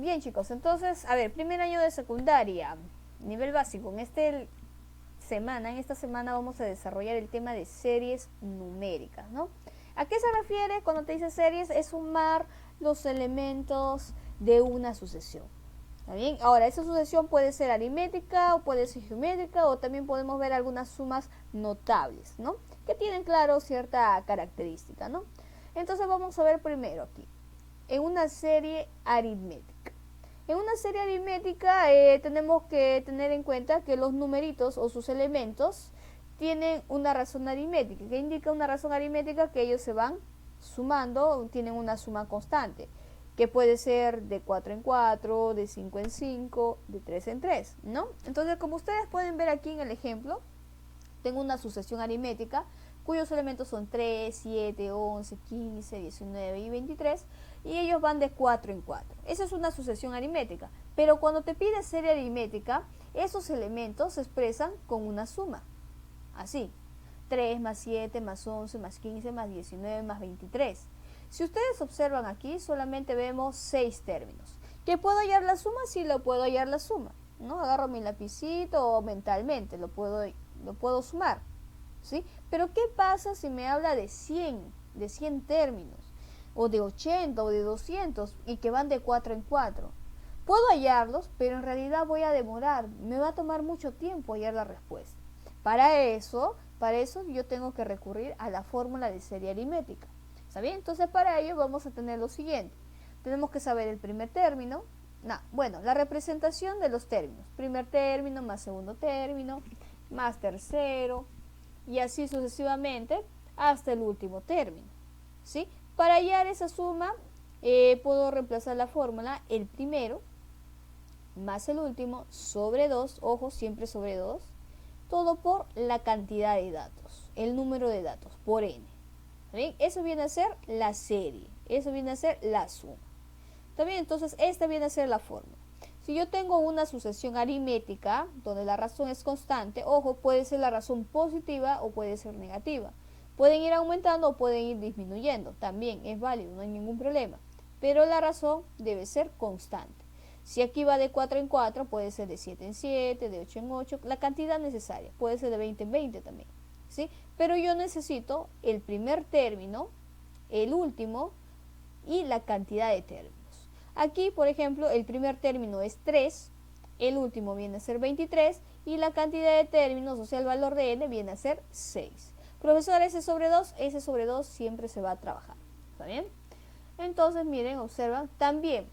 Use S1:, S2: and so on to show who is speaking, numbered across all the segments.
S1: Bien, chicos, entonces, a ver, primer año de secundaria, nivel básico. En esta semana vamos a desarrollar el tema de series numéricas, ¿no? ¿A qué se refiere cuando te dice series? Es sumar los elementos de una sucesión. ¿Está bien? Ahora, esa sucesión puede ser aritmética o puede ser geométrica, o también podemos ver algunas sumas notables, ¿no? Que tienen, claro, cierta característica, ¿no? Entonces vamos a ver primero aquí, en una serie aritmética. En una serie aritmética tenemos que tener en cuenta que los numeritos o sus elementos tienen una razón aritmética. ¿Qué indica una razón aritmética? Que ellos se van sumando, tienen una suma constante, que puede ser de 4 en 4, de 5 en 5, de 3 en 3, ¿no? Entonces, como ustedes pueden ver aquí en el ejemplo, tengo una sucesión aritmética cuyos elementos son 3, 7, 11, 15, 19 y 23, y ellos van de 4 en 4. Esa es una sucesión aritmética, pero cuando te pide serie aritmética, esos elementos se expresan con una suma, así: 3 más 7 más 11 más 15 más 19 más 23. Si ustedes observan aquí, solamente vemos 6 términos. ¿Que puedo hallar la suma? Sí, lo puedo hallar la suma, ¿no? Agarro mi lapicito o mentalmente lo puedo sumar, ¿sí? Pero ¿qué pasa si me habla de 100 términos, o de 80 o de 200 y que van de 4 en 4? Puedo hallarlos, pero en realidad voy a demorar, me va a tomar mucho tiempo hallar la respuesta. Para eso yo tengo que recurrir a la fórmula de serie aritmética. ¿Está bien? Entonces para ello vamos a tener lo siguiente. Tenemos que saber el primer término. La representación de los términos. Primer término más segundo término más tercero, y así sucesivamente hasta el último término, ¿sí? Para hallar esa suma puedo reemplazar la fórmula: el primero más el último sobre 2, ojo, siempre sobre 2, todo por la cantidad de datos, el número de datos, por n. ¿Bien? Eso viene a ser la serie, eso viene a ser la suma. ¿Está bien? Entonces esta viene a ser la fórmula. Si yo tengo una sucesión aritmética donde la razón es constante, ojo, puede ser la razón positiva o puede ser negativa. Pueden ir aumentando o pueden ir disminuyendo, también es válido, no hay ningún problema. Pero la razón debe ser constante. Si aquí va de 4 en 4, puede ser de 7 en 7, de 8 en 8, la cantidad necesaria, puede ser de 20 en 20 también, ¿sí? Pero yo necesito el primer término, el último y la cantidad de términos. Aquí, por ejemplo, el primer término es 3, el último viene a ser 23 y la cantidad de términos, o sea, el valor de n, viene a ser 6. Profesor, ese sobre 2 siempre se va a trabajar. ¿Está bien? Entonces, miren, observan, también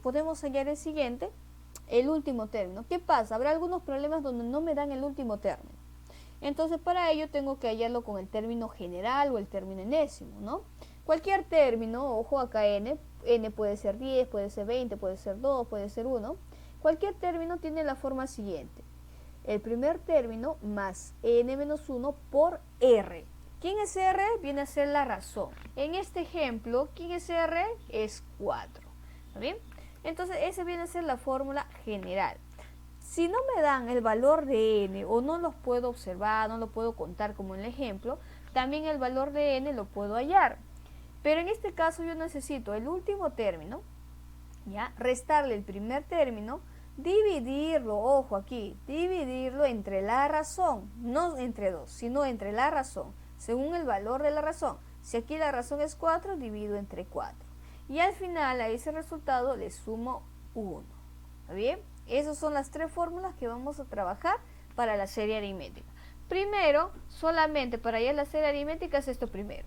S1: podemos hallar el siguiente, el último término. ¿Qué pasa? Habrá algunos problemas donde no me dan el último término. Entonces, para ello tengo que hallarlo con el término general o el término enésimo, ¿no? Cualquier término, ojo acá n puede ser 10, puede ser 20, puede ser 2, puede ser 1. Cualquier término tiene la forma siguiente: el primer término más n menos 1 por r. ¿Quién es r? Viene a ser la razón. En este ejemplo, ¿quién es r? Es 4. ¿Está bien? Entonces, esa viene a ser la fórmula general. Si no me dan el valor de n o no los puedo observar, no lo puedo contar como en el ejemplo, también el valor de n lo puedo hallar. Pero en este caso yo necesito el último término, ¿ya? Restarle el primer término, dividirlo, ojo aquí, dividirlo entre la razón, no entre 2, sino entre la razón, según el valor de la razón. Si aquí la razón es 4, divido entre 4. Y al final a ese resultado le sumo 1. ¿Está bien? Esas son las 3 fórmulas que vamos a trabajar para la serie aritmética. Primero, solamente para hallar la serie aritmética es esto primero.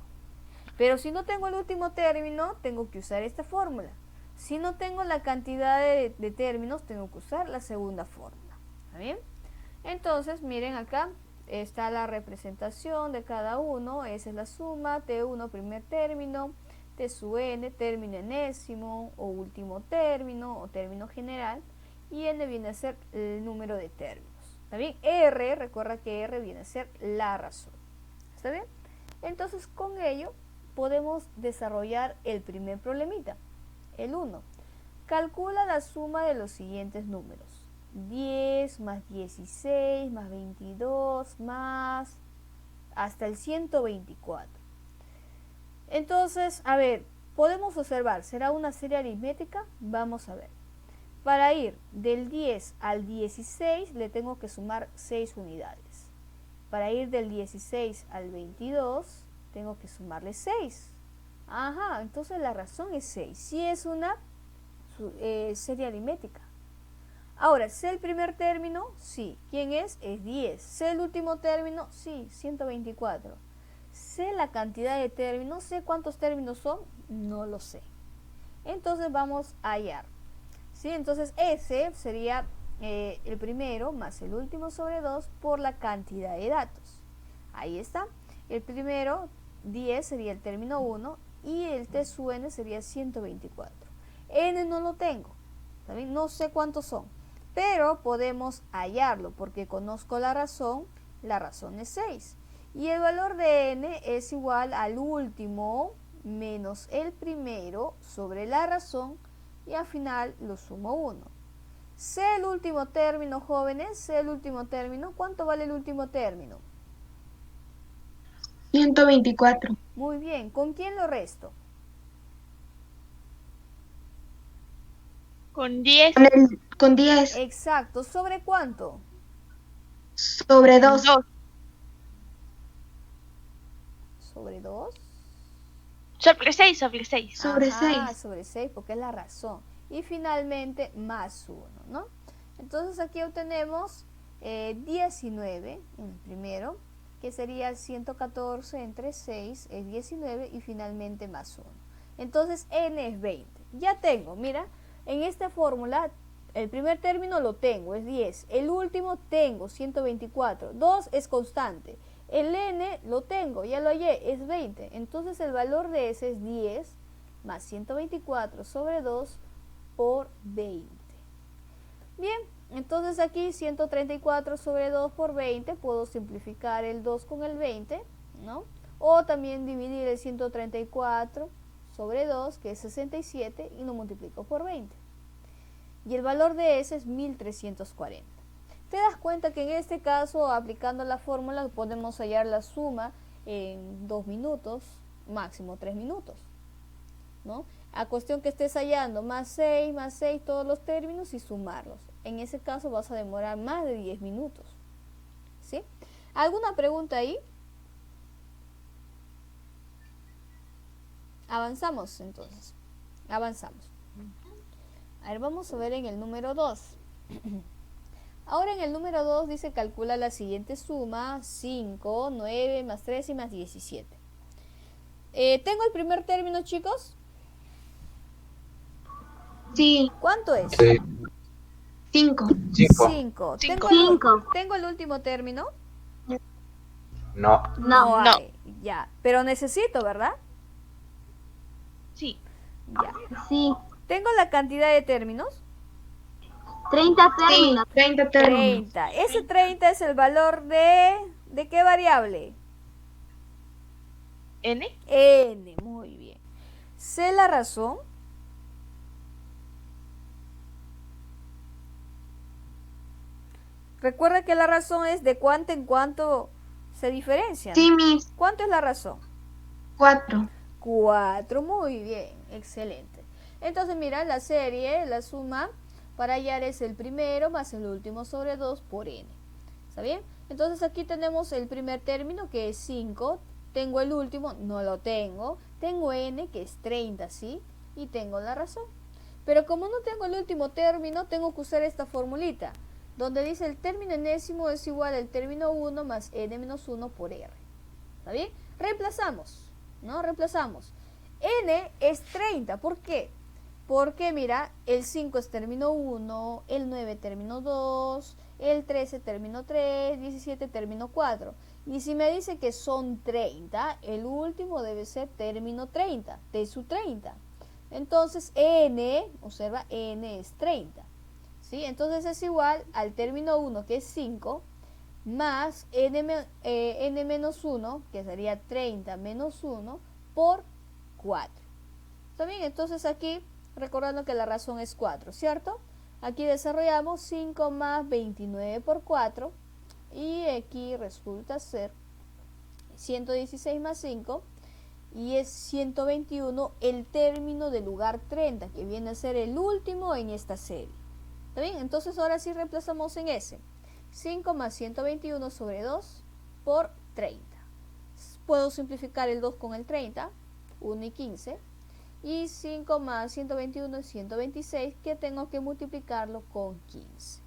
S1: Pero si no tengo el último término, tengo que usar esta fórmula. Si no tengo la cantidad de términos, tengo que usar la segunda fórmula. ¿Está bien? Entonces, miren acá, está la representación de cada uno. Esa es la suma: T1 primer término, T sub n término enésimo o último término o término general, y n viene a ser el número de términos. ¿Está bien? R, recuerda que R viene a ser la razón. ¿Está bien? Entonces, con ello podemos desarrollar el primer problemita, el 1. Calcula la suma de los siguientes números: 10 más 16 más 22 más hasta el 124. Entonces, a ver, podemos observar, ¿será una serie aritmética? Vamos a ver. Para ir del 10 al 16 le tengo que sumar 6 unidades. Para ir del 16 al 22 tengo que sumarle 6. Ajá, entonces la razón es 6. Sí es una serie aritmética. Ahora, ¿sé el primer término? Sí. ¿Quién es? Es 10. ¿Sé el último término? Sí, 124. ¿Sé la cantidad de términos? ¿Sé cuántos términos son? No lo sé. Entonces vamos a hallar. ¿Sí? Entonces ese sería el primero más el último sobre 2 por la cantidad de datos. Ahí está. El primero, 10, sería el término 1 y el t sub n sería 124. N no lo tengo. ¿Saben? No sé cuántos son. Pero podemos hallarlo porque conozco la razón es 6. Y el valor de n es igual al último menos el primero sobre la razón y al final lo sumo 1. Sé el último término, jóvenes, sé el último término. ¿Cuánto vale el último término?
S2: 124.
S1: Muy bien, ¿con quién lo resto?
S3: Con 10.
S2: Con 10
S1: Exacto, ¿sobre cuánto?
S2: sobre 2.
S3: 2.
S1: ¿Sobre 2?
S3: Sobre 6, sobre 6.
S2: Sobre
S1: Ajá,
S2: 6.
S1: sobre 6 porque es la razón. Y finalmente más 1, ¿no? Entonces aquí obtenemos 19 en el primero, que sería 114 entre 6 es 19 y finalmente más 1. Entonces n es 20. Ya tengo, mira, en esta fórmula el primer término lo tengo, es 10. El último tengo, 124. 2 es constante. El n lo tengo, ya lo hallé, es 20. Entonces el valor de ese es 10 más 124 sobre 2 por 20. Bien, entonces aquí 134 sobre 2 por 20, puedo simplificar el 2 con el 20, ¿no? O también dividir el 134 sobre 2, que es 67, y lo multiplico por 20. Y el valor de ese es 1340. Te das cuenta que en este caso, aplicando la fórmula, podemos hallar la suma en 2 minutos, máximo 3 minutos, ¿no? A cuestión que estés hallando más 6, todos los términos y sumarlos. En ese caso vas a demorar más de 10 minutos. ¿Sí? ¿Alguna pregunta ahí? Avanzamos entonces. Avanzamos. A ver, vamos a ver en el número 2. Ahora en el número 2 dice calcula la siguiente suma: 5, 9, más 3 y más 17. ¿Tengo el primer término, chicos?
S2: Sí.
S1: ¿Cuánto es?
S4: Sí.
S2: 5.
S1: 5.
S3: 5.
S1: ¿Tengo el último término?
S4: No.
S1: No hay. Ya. Pero necesito, ¿verdad?
S3: Sí.
S1: Ya.
S5: Sí,
S1: ¿Tengo la cantidad de términos?
S5: 30
S2: Sí,
S5: términos.
S2: 30 términos.
S1: 30. Ese 30 es el valor ¿de qué variable?
S3: N.
S1: N. Muy bien. ¿Sé la razón? Recuerda que la razón es de cuánto en cuánto se diferencian.
S2: Sí, mis.
S1: ¿Cuánto es la razón?
S2: 4.
S1: 4. Muy bien. Excelente. Entonces, mira, la serie, la suma para hallar es el primero más el último sobre 2 por n. ¿Está bien? Entonces aquí tenemos el primer término, que es 5. Tengo el último, no lo tengo. Tengo n, que es 30, ¿sí? Y tengo la razón. Pero como no tengo el último término, tengo que usar esta formulita, donde dice el término enésimo es igual al término 1 más n menos 1 por r. ¿Está bien? Reemplazamos, ¿no? Reemplazamos. N es 30. ¿Por qué? Porque, mira, el 5 es término 1, el 9 término 2, el 13 término 3, 17 término 4. Y si me dice que son 30, el último debe ser término 30, T sub 30. Entonces, N, observa, N es 30. ¿Sí? Entonces es igual al término 1, que es 5, más n menos 1, que sería 30 menos 1, por 4. ¿Está bien? Entonces aquí, recordando que la razón es 4, ¿cierto? Aquí desarrollamos 5 más 29 por 4, y aquí resulta ser 116 más 5, y es 121 el término del lugar 30, que viene a ser el último en esta serie. ¿Está bien? Entonces ahora sí reemplazamos en ese. 5 más 121 sobre 2 por 30. Puedo simplificar el 2 con el 30, 1 y 15. Y 5 más 121 es 126, que tengo que multiplicarlo con 15.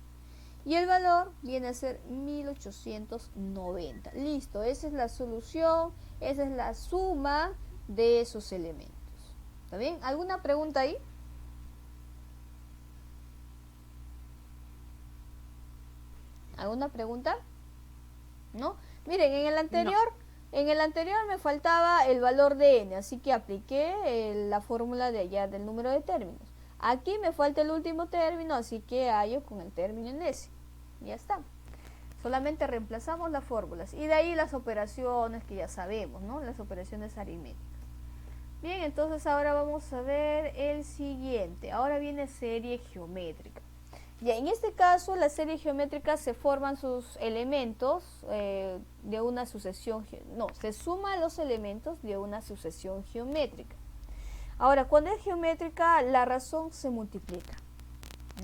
S1: Y el valor viene a ser 1890. Listo, esa es la solución, esa es la suma de esos elementos. ¿Está bien? ¿Alguna pregunta ahí? ¿Alguna pregunta? ¿No? Miren, en el anterior me faltaba el valor de n, así que apliqué la fórmula de allá del número de términos. Aquí me falta el último término, así que hallo con el término en ese. Ya está. Solamente reemplazamos las fórmulas y de ahí las operaciones que ya sabemos, ¿no? Las operaciones aritméticas. Bien, entonces ahora vamos a ver el siguiente. Ahora viene serie geométrica. Ya, en este caso, la serie geométrica se forman sus elementos de una sucesión, se suman los elementos de una sucesión geométrica. Ahora, cuando es geométrica, la razón se multiplica,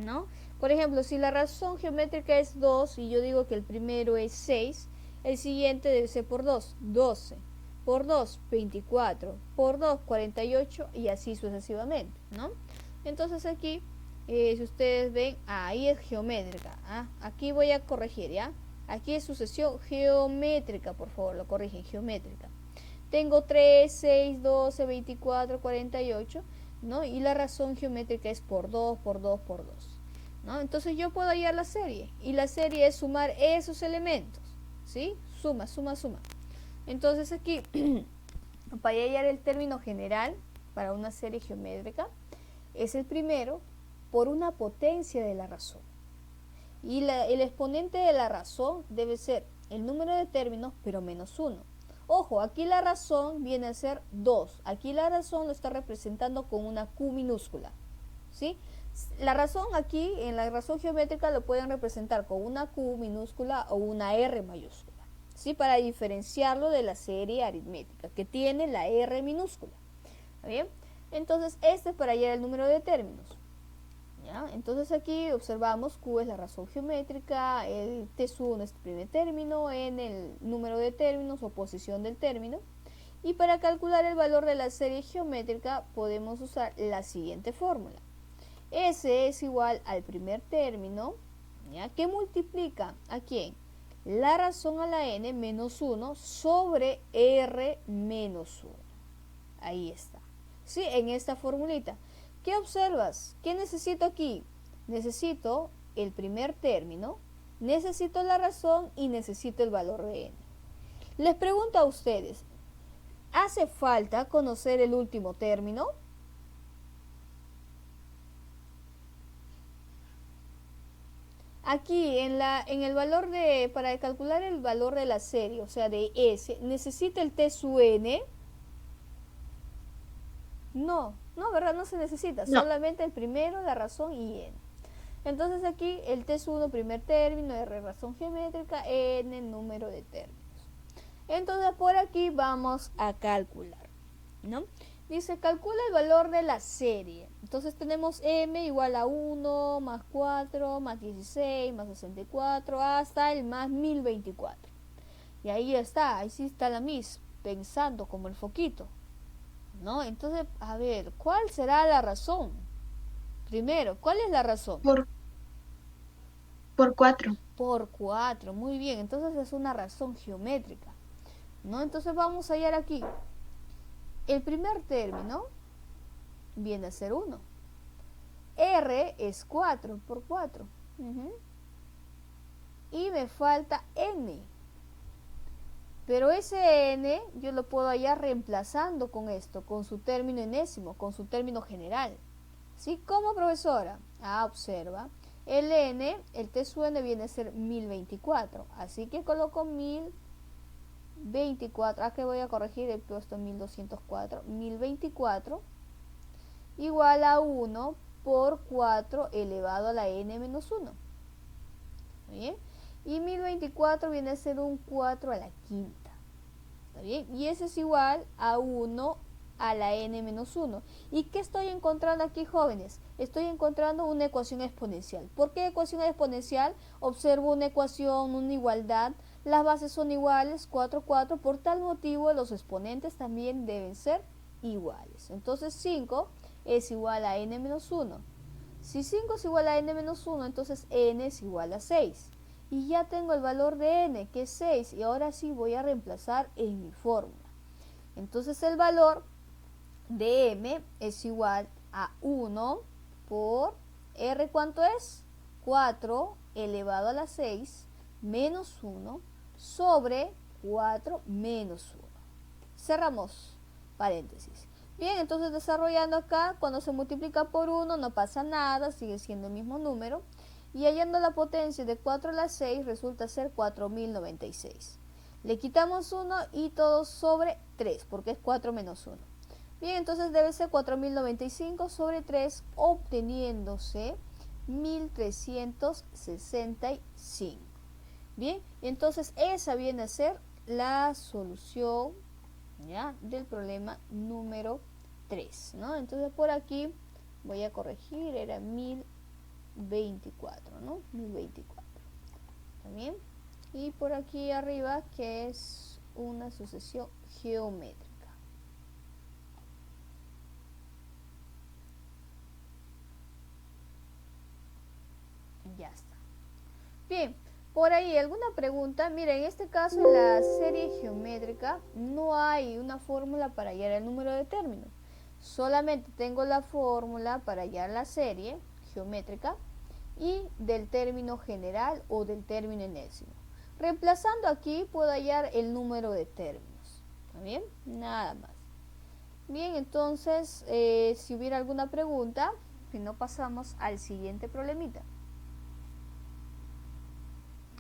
S1: ¿no? Por ejemplo, si la razón geométrica es 2 y yo digo que el primero es 6, el siguiente debe ser por 2, 12, por 2, 24, por 2, 48 y así sucesivamente, ¿no? Entonces aquí, si ustedes ven, ahí es geométrica. Aquí voy a corregir, ¿ya? Aquí es sucesión geométrica, por favor, lo corrigen, geométrica. Tengo 3, 6, 12, 24, 48, ¿no? Y la razón geométrica es por 2, por 2, por 2, ¿no? Entonces yo puedo hallar la serie, y la serie es sumar esos elementos, ¿sí? Suma, suma, suma. Entonces aquí, para hallar el término general para una serie geométrica, es el primero por una potencia de la razón. Y el exponente de la razón debe ser el número de términos, pero menos 1. Ojo, aquí la razón viene a ser 2. Aquí la razón lo está representando con una Q minúscula, ¿sí? La razón aquí, en la razón geométrica, lo pueden representar con una Q minúscula o una R mayúscula, ¿sí? Para diferenciarlo de la serie aritmética, que tiene la R minúscula. ¿Está bien? Entonces, este es para hallar el número de términos. ¿Ya? Entonces aquí observamos Q es la razón geométrica, el T1 es el primer término, en el número de términos o posición del término. Y para calcular el valor de la serie geométrica podemos usar la siguiente fórmula. S es igual al primer término, ¿ya? Que multiplica ¿a quién? La razón a la n menos 1 sobre R menos 1. Ahí está. ¿Sí? En esta formulita. ¿Qué observas? ¿Qué necesito aquí? Necesito el primer término, necesito la razón y necesito el valor de n. Les pregunto a ustedes, ¿hace falta conocer el último término? Aquí en el valor para calcular el valor de la serie, o sea de S, ¿necesita el T sub n? No, ¿verdad? No se necesita,
S2: No.
S1: solamente el primero, la razón y n. Entonces aquí el T1 primer término, R razón geométrica, n número de términos. Entonces por aquí vamos a calcular, ¿no? Dice, calcula el valor de la serie. Entonces tenemos m igual a 1, más 4, más 16, más 64, hasta el más 1024. Y ahí está, ahí sí está la Miss, pensando como el foquito, ¿no? Entonces, a ver, ¿cuál será la razón? Primero, ¿cuál es la razón?
S2: Por 4.
S1: Por 4, muy bien, entonces es una razón geométrica, ¿no? Entonces vamos a hallar aquí. El primer término viene a ser 1. R es 4 por 4. Y me falta n. Pero ese n yo lo puedo hallar reemplazando con esto, con su término enésimo, con su término general. ¿Sí? ¿Cómo, profesora? Observa. El n, el T sub n viene a ser 1024. Así que coloco 1024. Que voy a corregir, he puesto 1204. 1024 igual a 1 por 4 elevado a la n menos 1. ¿Bien? Y 1024 viene a ser un 4 a la quinta. ¿Está bien? Y eso es igual a 1 a la n menos 1. ¿Y qué estoy encontrando aquí, jóvenes? Estoy encontrando una ecuación exponencial. ¿Por qué ecuación exponencial? Observo una ecuación, una igualdad. Las bases son iguales, 4, 4. Por tal motivo, los exponentes también deben ser iguales. Entonces, 5 es igual a n menos 1. Si 5 es igual a n menos 1, entonces n es igual a 6. Y ya tengo el valor de n, que es 6. Y ahora sí voy a reemplazar en mi fórmula. Entonces, el valor de m es igual a 1 por r, ¿cuánto es? 4 elevado a la 6 menos 1 sobre 4 menos 1. Cerramos paréntesis. Bien, entonces desarrollando acá, cuando se multiplica por 1 no pasa nada, sigue siendo el mismo número. Y hallando la potencia de 4 a la 6 resulta ser 4096. Le quitamos 1 y todo sobre 3, porque es 4 menos 1. Bien, entonces debe ser 4095 sobre 3, obteniéndose 1365. Bien, entonces esa viene a ser la solución, ¿ya?, del problema número 3, ¿no? Entonces por aquí voy a corregir, era 1024, ¿no? 1024. ¿Está bien? Y por aquí arriba, que es una sucesión geométrica. Ya está. Bien, por ahí, ¿alguna pregunta? Mira, en este caso, en la serie geométrica, no hay una fórmula para hallar el número de términos. Solamente tengo la fórmula para hallar la serie geométrica y del término general o del término enésimo. Reemplazando aquí, puedo hallar el número de términos. ¿Está bien? Nada más. Bien, entonces, si hubiera alguna pregunta, si no, pasamos al siguiente problemita.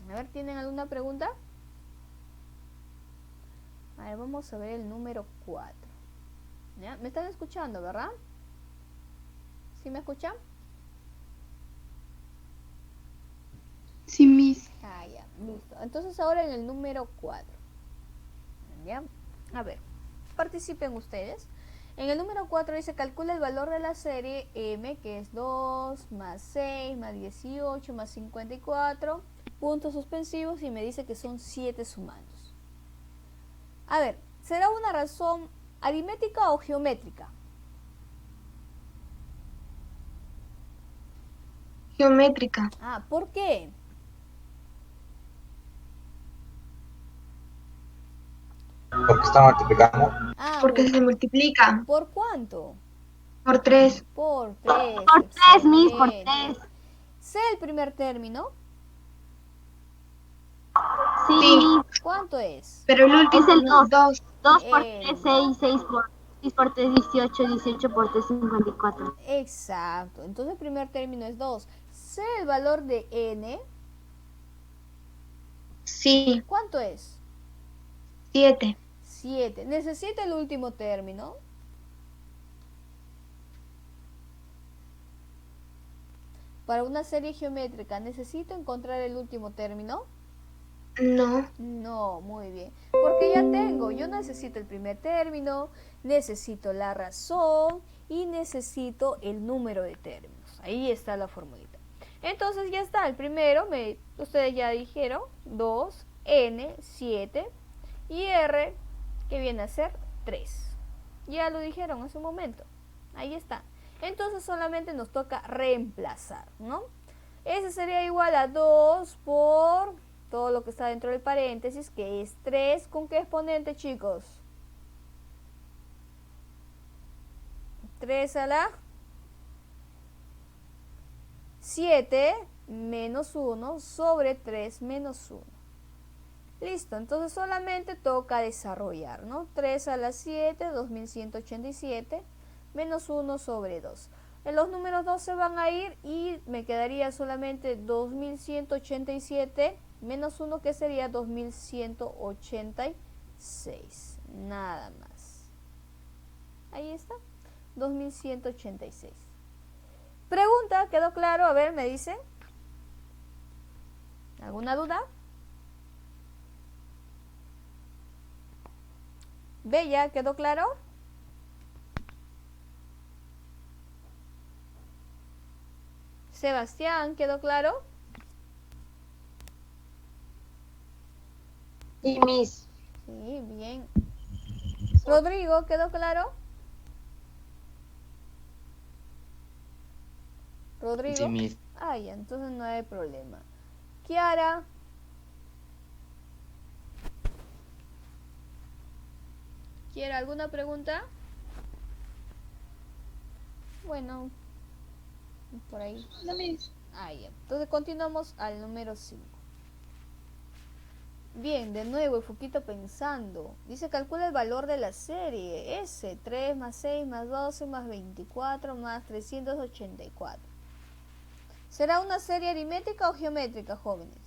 S1: A ver, ¿tienen alguna pregunta? A ver, vamos a ver el número 4. ¿Ya? ¿Me están escuchando, verdad? ¿Sí me escuchan?
S2: Sí, Miss.
S1: Ah, ya, listo. Entonces ahora en el número 4. ¿Ya? A ver, participen ustedes. En el número 4 dice, calcula el valor de la serie m, que es 2 más 6 más 18 más 54, puntos suspensivos, y me dice que son 7 sumados. A ver, ¿será una razón aritmética o geométrica?
S2: Geométrica.
S1: Ah, ¿por qué?
S4: Porque está multiplicando.
S1: Ah,
S2: Porque se multiplica
S1: ¿por cuánto?
S2: por 3.
S1: Por 3.
S5: Por 3, Miss, por 3.
S1: Sé el primer término.
S5: Sí,
S2: Sí.
S5: Miss.
S1: ¿Cuánto es?
S2: Pero el último
S5: Es el
S2: no,
S5: 2.
S2: 2.
S5: 2 por
S1: El
S5: 3, 6, 6 por 3, 18, 18 por 3, 54.
S1: Exacto. Entonces el primer término es 2. Sé el valor de n.
S2: Sí,
S1: ¿Cuánto es?
S2: 7.
S1: 7. Necesito el último término. Para una serie geométrica, ¿necesito encontrar el último término?
S2: No.
S1: No, muy bien. Porque ya tengo, yo necesito el primer término, necesito la razón y necesito el número de términos. Ahí está la formulita. Entonces ya está, el primero, ustedes ya dijeron, 2, n, 7 y r, que viene a ser 3. Ya lo dijeron hace un momento. Ahí está. Entonces solamente nos toca reemplazar, ¿no? Ese sería igual a 2 por todo lo que está dentro del paréntesis, que es 3. ¿Con qué exponente, chicos? 3 a la 7 menos 1 sobre 3 menos 1. Listo, entonces solamente toca desarrollar, ¿no? 3 a la 7, 2187, menos 1 sobre 2. En los números 2 se van a ir y me quedaría solamente 2187 menos 1, que sería 2186. Nada más. Ahí está, 2186. Pregunta, ¿quedó claro? A ver, me dicen. ¿Alguna duda? Bella, ¿quedó claro? Sebastián, ¿quedó claro?
S5: Sí, Miss.
S1: Sí, bien. Rodrigo, ¿quedó claro? Rodrigo.
S6: Sí, Miss.
S1: Ah, ya, entonces no hay problema. Kiara. ¿Quiere alguna pregunta? Bueno, por ahí.
S3: No, Miss.
S1: Ah, ya. Entonces continuamos al número 5. Bien, de nuevo el foquito pensando. Dice calcula el valor de la serie. S, 3 más 6 más 12 más 24 más 384. ¿Será una serie aritmética o geométrica, jóvenes?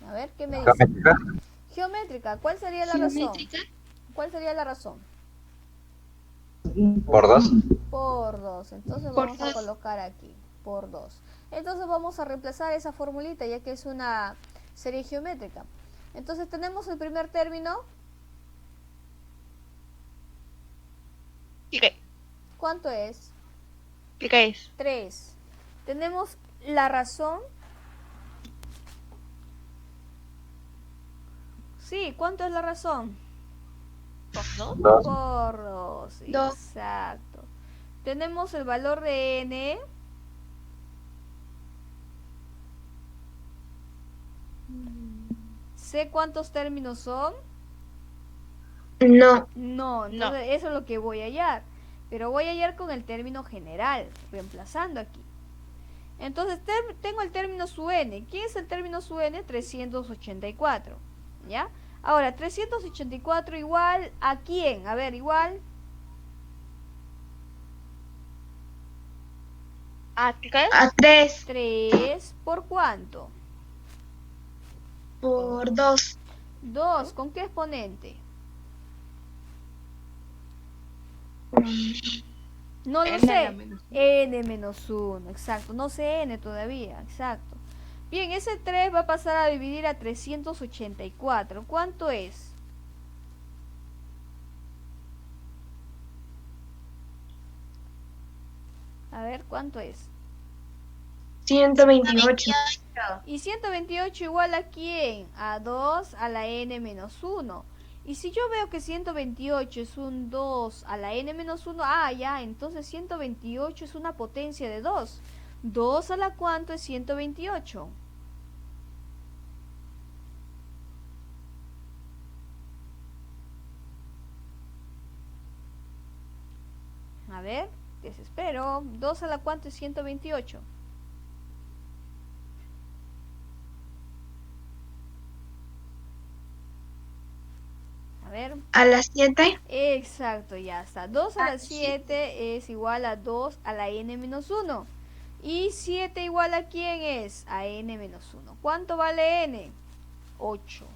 S1: A ver, ¿qué me dicen?
S4: Geométrica.
S1: Geométrica, ¿cuál sería la razón? ¿Cuál sería la razón?
S4: Por 2.
S1: Por 2. Entonces vamos a colocar aquí, por 2. Entonces vamos a reemplazar esa formulita ya que es una serie geométrica. Entonces tenemos el primer término.
S3: ¿Qué?
S1: ¿Cuánto es?
S3: ¿Qué es?
S1: 3. Tenemos la razón. Sí, ¿cuánto es la razón?
S3: ¿Por no?
S4: 2.
S1: Por 2, exacto. Tenemos el valor de n. ¿Sé cuántos términos son?
S2: No.
S1: No, entonces eso es lo que voy a hallar. Pero voy a hallar con el término general, reemplazando aquí. Entonces tengo el término su n. ¿Quién es el término su n? 384. ¿Ya? Ahora, 384 igual a quién? A ver, igual.
S3: ¿A qué es?
S2: A 3
S1: 3 por cuánto?
S2: por 2.
S1: 2, ¿con qué exponente? No lo
S3: N a
S1: sé.
S3: la menos
S1: N menos 1, exacto. No sé n todavía, exacto. Bien, ese 3 va a pasar a dividir a 384. ¿Cuánto es? A ver, ¿cuánto es?
S2: 128.
S1: ¿Y 128 igual a quién? A 2 a la n menos 1. Y si yo veo que 128 es un 2 a la n menos 1, ah, ya, entonces 128 es una potencia de 2. 2 a la cuánto es 128. A ver, desespero. 2 a la cuánto es 128. A ver.
S2: A las 7.
S1: Exacto, ya está. 2 a la 7 es igual a 2 a la n menos 1. ¿Y 7 igual a quién es? A n menos 1. ¿Cuánto vale n? 8.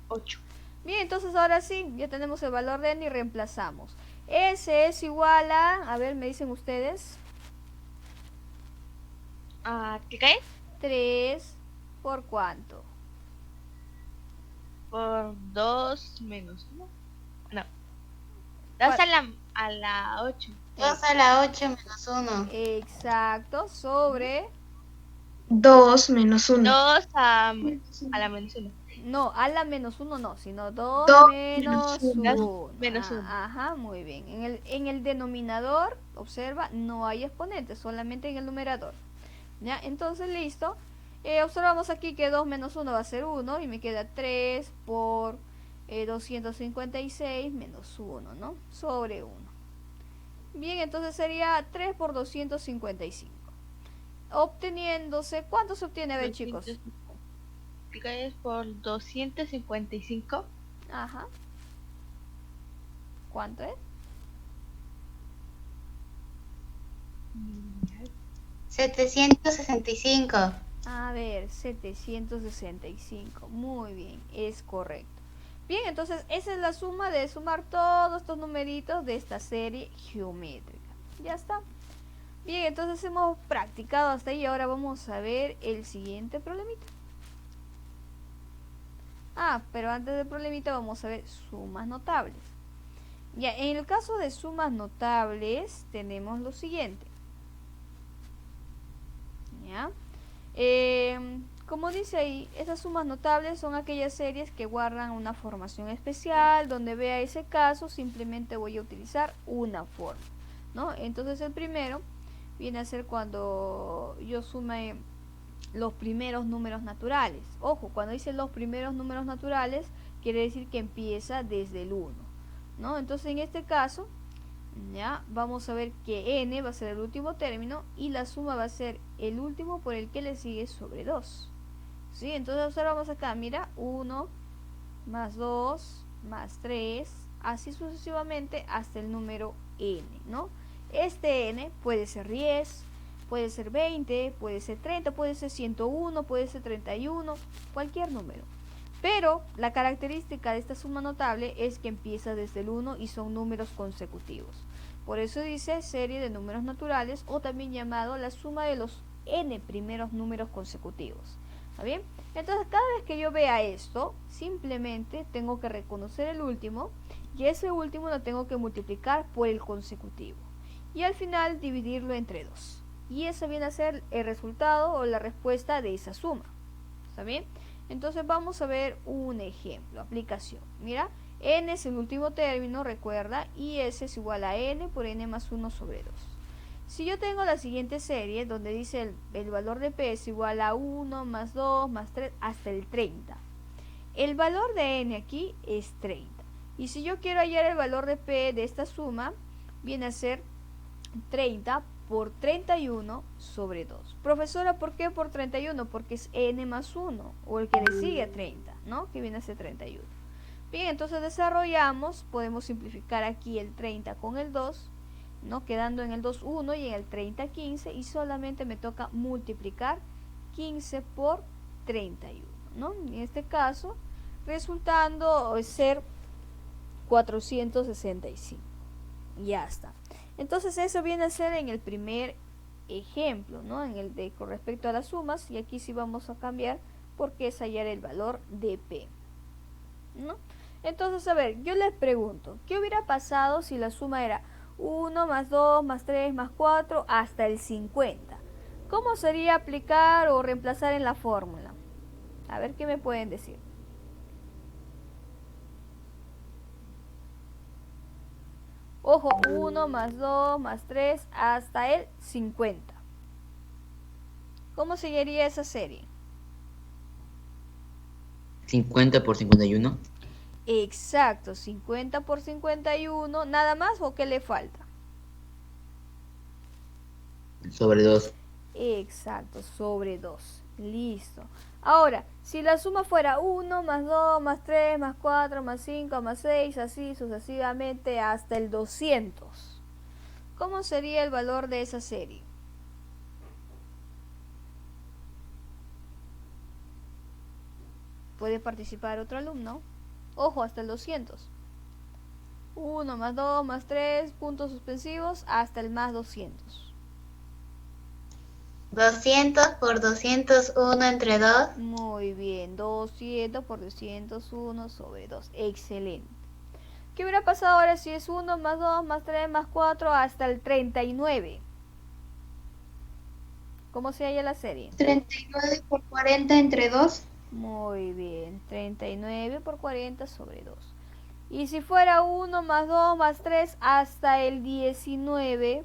S3: 8.
S1: Bien, entonces ahora sí, ya tenemos el valor de n y reemplazamos. S es igual a ver, me dicen ustedes,
S3: ¿A qué es?
S1: 3 por cuánto.
S3: Por 2 menos 1. No. 2 a la 8.
S5: 2 a la 8 menos 1.
S1: Exacto, sobre...
S2: 2 menos 1.
S3: 2 a la menos 1.
S1: No, a la menos 1 no, sino 2
S2: Dos
S1: menos
S2: menos
S1: 1.
S3: Menos uno.
S1: Ajá, muy bien. En el denominador, observa, no hay exponentes, solamente en el numerador. ¿Ya? Entonces, listo. Observamos aquí que 2 menos 1 va a ser 1 y me queda 3 por 256 menos 1, ¿no? Sobre 1. Bien, entonces sería 3 por 255. Obteniéndose, ¿cuánto se obtiene? A ver, chicos.
S3: ¿Qué es? Por 255.
S1: Ajá. ¿Cuánto es?
S5: 765.
S1: A ver, 765. Muy bien, es correcto. Bien, entonces esa es la suma de sumar todos estos numeritos de esta serie geométrica. Ya está. Bien, entonces hemos practicado hasta ahí. Ahora vamos a ver el siguiente problemita. Pero antes del problemita vamos a ver sumas notables. Ya, en el caso de sumas notables tenemos lo siguiente. ¿Ya? Como dice ahí, esas sumas notables son aquellas series que guardan una formación especial. Donde vea ese caso, simplemente voy a utilizar una forma, ¿no? Entonces el primero viene a ser cuando yo sume los primeros números naturales. Ojo, cuando dice los primeros números naturales, quiere decir que empieza desde el 1, ¿no? Entonces en este caso, ya vamos a ver que n va a ser el último término y la suma va a ser el último por el que le sigue sobre 2. ¿Sí? Entonces observamos acá, mira, 1 más 2 más 3, así sucesivamente hasta el número n, ¿no? Este n puede ser 10, puede ser 20, puede ser 30, puede ser 101, puede ser 31, cualquier número. Pero la característica de esta suma notable es que empieza desde el 1 y son números consecutivos. Por eso dice serie de números naturales, o también llamado la suma de los n primeros números consecutivos. ¿Está bien? Entonces cada vez que yo vea esto, simplemente tengo que reconocer el último, y ese último lo tengo que multiplicar por el consecutivo. Y al final dividirlo entre 2. Y eso viene a ser el resultado o la respuesta de esa suma. ¿Está bien? Entonces vamos a ver un ejemplo, aplicación. Mira, n es el último término, recuerda, y s es igual a n por n más 1 sobre 2. Si yo tengo la siguiente serie, donde dice el valor de p es igual a 1 más 2 más 3 hasta el 30. El valor de n aquí es 30. Y si yo quiero hallar el valor de p de esta suma, viene a ser 30 por 31 sobre 2. Profesora, ¿por qué por 31? Porque es n más 1, o el que le sigue a 30, ¿no? Que viene a ser 31. Bien, entonces desarrollamos, podemos simplificar aquí el 30 con el 2, ¿no? Quedando en el 2 1 y en el 30 15, y solamente me toca multiplicar 15 por 31, ¿no? En este caso, resultando ser 465. Ya está. Entonces eso viene a ser en el primer ejemplo, ¿no? En el de con respecto a las sumas, y aquí sí vamos a cambiar porque es hallar el valor de p, ¿no? Entonces, a ver, yo les pregunto, ¿qué hubiera pasado si la suma era 1 más 2 más 3 más 4 hasta el 50? ¿Cómo sería aplicar o reemplazar en la fórmula? A ver, ¿qué me pueden decir? Ojo, 1 más 2 más 3 hasta el 50. ¿Cómo seguiría esa serie?
S6: 50 por 51.
S1: Exacto, 50 por 51. ¿Nada más o qué le falta?
S6: Sobre 2.
S1: Exacto, sobre 2. Listo. Ahora, si la suma fuera 1 más 2 más 3 más 4 más 5 más 6, así sucesivamente hasta el 200, ¿cómo sería el valor de esa serie? Puede participar otro alumno. Ojo, hasta el 200. 1 más 2 más 3, puntos suspensivos, hasta el más 200.
S7: 200 por 201 entre 2.
S1: Muy bien, 200 por 201 sobre 2. Excelente. ¿Qué hubiera pasado ahora si es 1 más 2 más 3 más 4 hasta el 39? ¿Cómo se halla la serie?
S2: 39 por 40 entre 2.
S1: Muy bien, 39 por 40 sobre 2. Y si fuera 1 más 2 más 3 hasta el 19...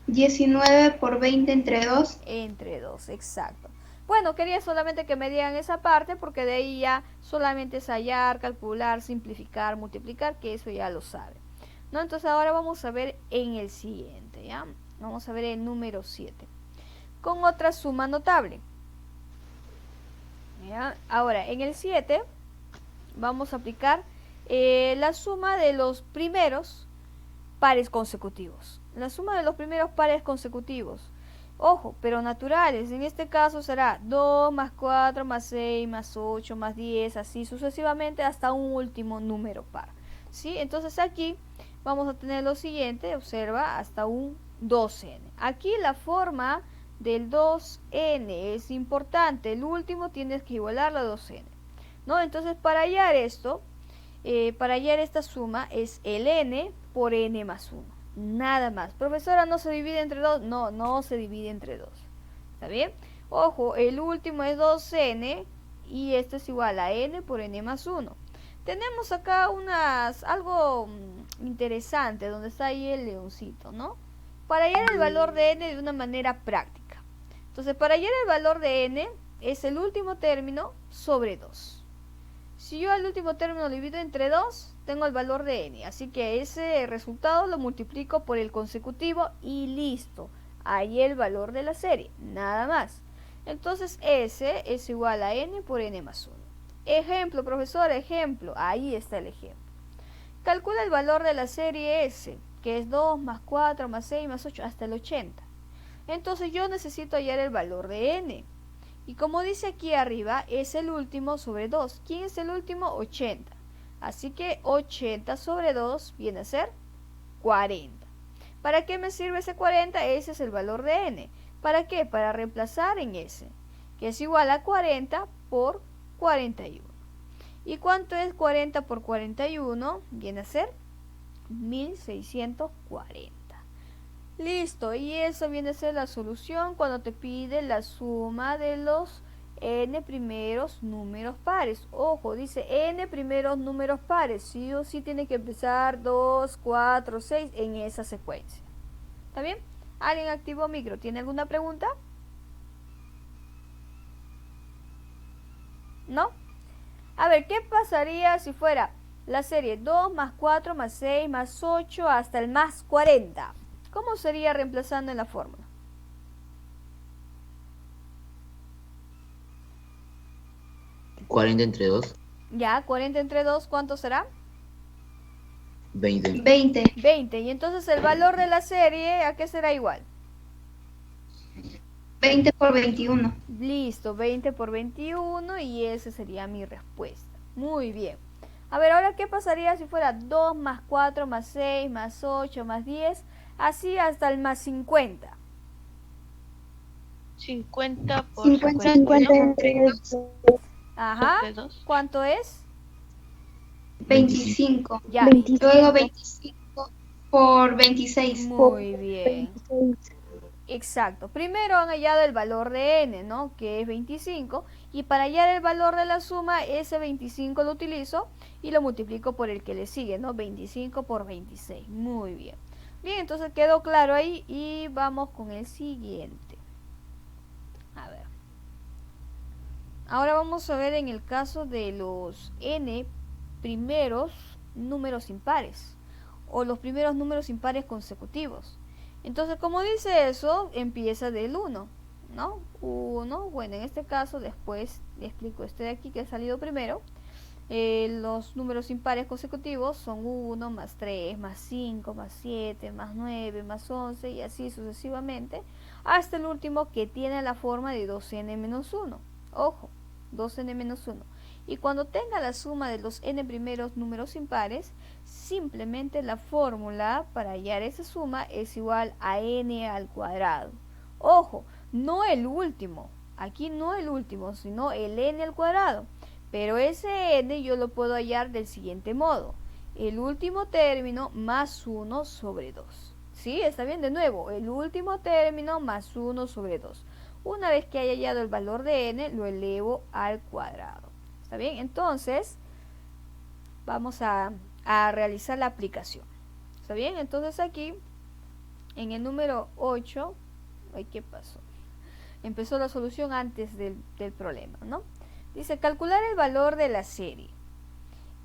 S2: 19 por 20 entre 2.
S1: Entre 2, exacto. Bueno, quería solamente que me digan esa parte, porque de ahí ya solamente es hallar, calcular, simplificar, multiplicar, que eso ya lo sabe, ¿no? Entonces ahora vamos a ver en el siguiente, ¿ya? Vamos a ver el número 7. Con otra suma notable. ¿Ya? Ahora, en el 7 vamos a aplicar la suma de los primeros pares consecutivos. La suma de los primeros pares consecutivos. Ojo, pero naturales. En este caso será 2 más 4 más 6 más 8 más 10, así sucesivamente hasta un último número par. ¿Sí? Entonces aquí vamos a tener lo siguiente, observa, hasta un 12n. Aquí la forma del 2n. Es importante, el último tienes que igualarlo a 2n, ¿no? Entonces para hallar esto, para hallar esta suma es el n por n más 1. Nada más. Profesora, ¿no se divide entre 2? No, no se divide entre 2. ¿Está bien? Ojo, el último es 2n y esto es igual a n por n más 1. Tenemos acá algo interesante donde está ahí el leoncito, ¿no? Para hallar el valor de n de una manera práctica. Entonces, para hallar el valor de n es el último término sobre 2. Si yo al último término lo divido entre 2, tengo el valor de n. Así que ese resultado lo multiplico por el consecutivo y listo. Ahí el valor de la serie, nada más. Entonces S es igual a n por n más 1. Ejemplo, profesor, ejemplo. Ahí está el ejemplo. Calcula el valor de la serie S, que es 2 más 4 más 6 más 8 hasta el 80. Entonces yo necesito hallar el valor de n. Y como dice aquí arriba, es el último sobre 2. ¿Quién es el último? 80. Así que 80 sobre 2 viene a ser 40. ¿Para qué me sirve ese 40? Ese es el valor de n. ¿Para qué? Para reemplazar en s, que es igual a 40 por 41. ¿Y cuánto es 40 por 41? Viene a ser 1640. Listo, y eso viene a ser la solución cuando te pide la suma de los n primeros números pares. Ojo, dice n primeros números pares. Sí o sí tiene que empezar 2, 4, 6 en esa secuencia. ¿Está bien? ¿Alguien activó micro? ¿Tiene alguna pregunta? ¿No? A ver, ¿qué pasaría si fuera la serie 2 más 4 más 6 más 8 hasta el más 40? ¿Cómo sería reemplazando en la fórmula?
S6: ¿40 entre 2?
S1: Ya, 40 entre 2, ¿cuánto será?
S6: 20.
S2: 20.
S1: 20. Y entonces el valor de la serie, ¿a qué será igual?
S2: 20 por 21.
S1: Listo, 20 por 21 y esa sería mi respuesta. Muy bien. A ver, ahora, ¿qué pasaría si fuera 2 más 4 más 6 más 8 más 10? Así hasta el más 50.
S3: 50 por
S2: 50
S3: 51
S2: entre 2.
S1: Ajá.
S3: sobre 2.
S1: ¿Cuánto es?
S2: 25.
S1: Ya.
S5: 25.
S2: Luego 25 por 26.
S1: Muy bien.
S5: 26.
S1: Exacto. Primero han hallado el valor de n, ¿no? Que es 25. Y para hallar el valor de la suma, ese 25 lo utilizo y lo multiplico por el que le sigue, ¿no? 25 por 26. Muy bien. Bien, entonces quedó claro ahí y vamos con el siguiente. A ver. Ahora vamos a ver en el caso de los n primeros números impares o los primeros números impares consecutivos. Entonces, como dice eso, empieza del 1, ¿no? 1, bueno, en este caso después le explico este de aquí que ha salido primero. Los números impares consecutivos son 1, más 3, más 5, más 7, más 9, más 11 y así sucesivamente hasta el último que tiene la forma de 2n menos 1. Ojo, 2n menos 1. Y cuando tenga la suma de los n primeros números impares, simplemente la fórmula para hallar esa suma es igual a n al cuadrado. Ojo, no el último, aquí no el último, sino el n al cuadrado. Pero ese n yo lo puedo hallar del siguiente modo. El último término más 1 sobre 2. ¿Sí? ¿Está bien? De nuevo, el último término más 1 sobre 2. Una vez que haya hallado el valor de n, lo elevo al cuadrado. ¿Está bien? Entonces, vamos a realizar la aplicación. ¿Está bien? Entonces aquí, en el número 8, ay, ¿qué pasó? Empezó la solución antes del problema, ¿no? Dice, calcular el valor de la serie.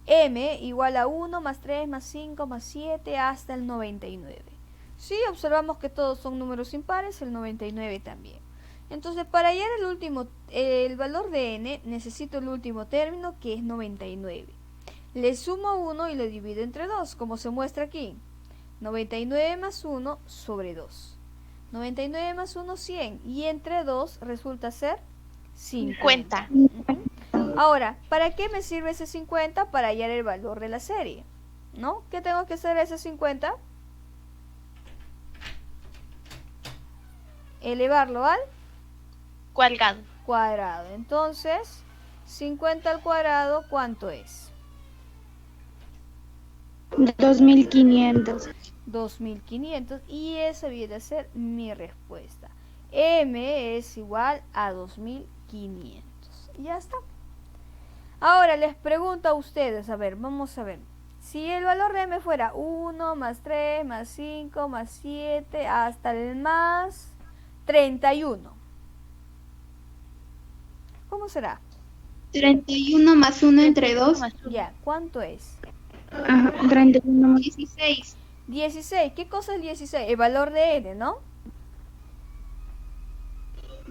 S1: M igual a 1 más 3 más 5 más 7 hasta el 99. Si observamos que todos son números impares, el 99 también. Entonces, para hallar el valor de n, necesito el último término, que es 99. Le sumo 1 y lo divido entre 2, como se muestra aquí. 99 más 1 sobre 2. 99 más 1, 100. Y entre 2 resulta ser 50.
S3: 50.
S1: Ahora, ¿para qué me sirve ese 50? Para hallar el valor de la serie, ¿no? ¿Qué tengo que hacer ese 50? elevarlo al
S3: Cuadrado.
S1: cuadrado. Entonces, 50 al cuadrado, ¿cuánto es?
S5: 2500.
S1: 2500, y esa viene a ser mi respuesta. M es igual a 2500. Y ya está. Ahora les pregunto a ustedes, a ver, vamos a ver. Si el valor de M fuera 1 más 3 más 5 más 7 hasta el más 31, ¿cómo será?
S2: 31 más 1 entre 2.
S1: Ya, ¿cuánto es?
S5: Ajá, 31 más
S2: 16.
S1: 16. ¿Qué cosa es 16? El valor de N, ¿no?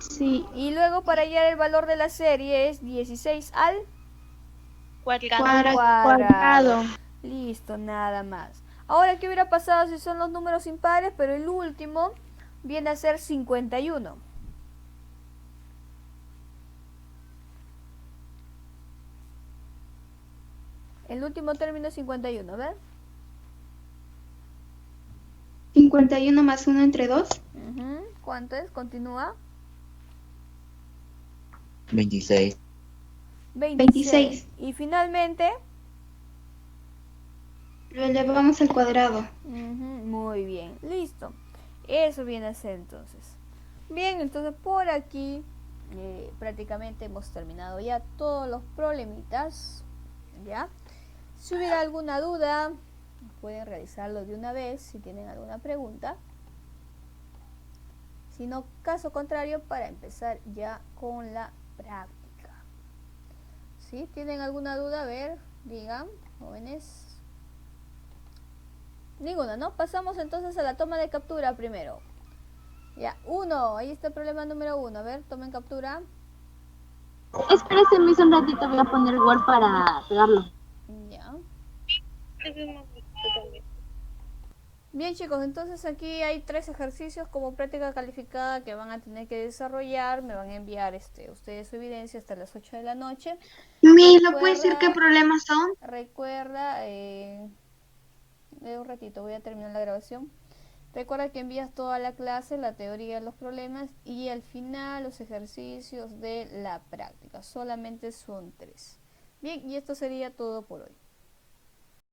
S5: sí,
S1: Y luego para hallar el valor de la serie es 16 al
S3: Cuadrado.
S5: cuadrado.
S1: Listo, nada más. Ahora, ¿qué hubiera pasado si son los números impares, pero el último viene a ser 51? El último término es 51, ¿ves?
S2: 51 más 1 entre 2.
S1: ¿Cuánto es? Continúa.
S6: 26.
S2: 26.
S1: Y finalmente,
S2: Lo elevamos al cuadrado.
S1: muy bien, listo. Eso viene a ser entonces. Bien, entonces por aquí prácticamente hemos terminado ya todos los problemitas. ¿Ya? Si hubiera alguna duda, pueden realizarlo de una vez si tienen alguna pregunta. Si no, caso contrario, para empezar ya con la práctica. ¿Sí? ¿Tienen alguna duda? A ver, digan, jóvenes. Ninguna, ¿no? Pasamos entonces a la toma de captura primero. Ya, 1, ahí está el problema número 1. A ver, tomen captura.
S5: Espérese, Miss, un ratito, voy a poner Word para pegarlo.
S1: Ya. Bien, chicos, entonces aquí hay 3 ejercicios como práctica calificada que van a tener que desarrollar. Me van a enviar ustedes su evidencia hasta las 8 de la noche.
S2: Mi, ¿no puede decir qué problemas son?
S1: Recuerda, un ratito, voy a terminar la grabación. Recuerda que envías toda la clase, la teoría de los problemas y al final los ejercicios de la práctica. Solamente son 3. Bien, y esto sería todo por hoy.